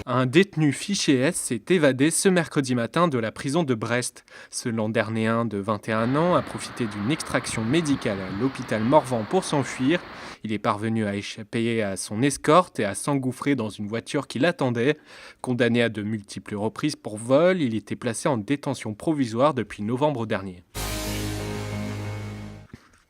Un détenu fiché S s'est évadé ce mercredi matin de la prison de Brest. Ce Landernéen de 21 ans a profité d'une extraction médicale à l'hôpital Morvan pour s'enfuir. Il est parvenu à échapper à son escorte et à s'engouffrer dans une voiture qui l'attendait. Condamné à de multiples reprises pour vol, il était placé en détention provisoire depuis novembre dernier.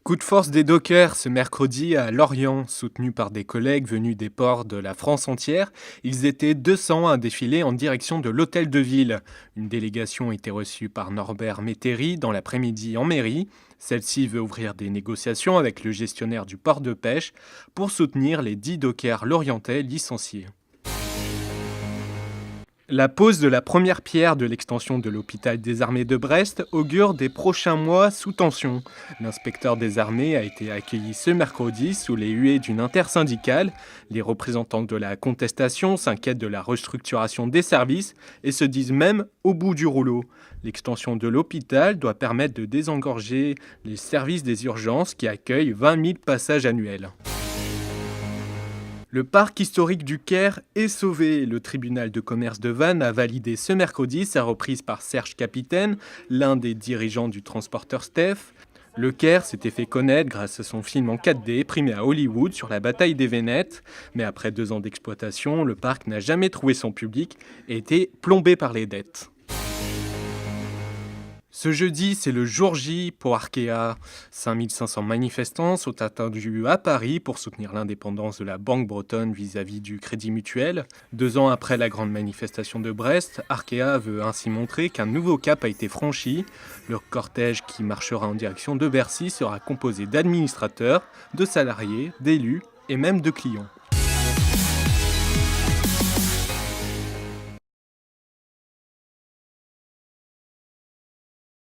Coup de force des dockers ce mercredi à Lorient, soutenus par des collègues venus des ports de la France entière. Ils étaient 200 à défiler en direction de l'hôtel de ville. Une délégation était reçue par Norbert Métairie dans l'après-midi en mairie. Celle-ci veut ouvrir des négociations avec le gestionnaire du port de pêche pour soutenir les 10 dockers lorientais licenciés. La pose de la première pierre de l'extension de l'hôpital des armées de Brest augure des prochains mois sous tension. L'inspecteur des armées a été accueilli ce mercredi sous les huées d'une intersyndicale. Les représentants de la contestation s'inquiètent de la restructuration des services et se disent même au bout du rouleau. L'extension de l'hôpital doit permettre de désengorger les services des urgences qui accueillent 20 000 passages annuels. Le parc historique du Caire est sauvé. Le tribunal de commerce de Vannes a validé ce mercredi sa reprise par Serge Capitaine, l'un des dirigeants du transporteur Steph. Le Caire s'était fait connaître grâce à son film en 4D primé à Hollywood sur la bataille des Vénètes. Mais après 2 ans d'exploitation, le parc n'a jamais trouvé son public et était plombé par les dettes. Ce jeudi, c'est le jour J pour Arkea. 5500 manifestants sont attendus à Paris pour soutenir l'indépendance de la banque bretonne vis-à-vis du Crédit Mutuel. 2 ans après la grande manifestation de Brest, Arkea veut ainsi montrer qu'un nouveau cap a été franchi. Le cortège qui marchera en direction de Bercy sera composé d'administrateurs, de salariés, d'élus et même de clients.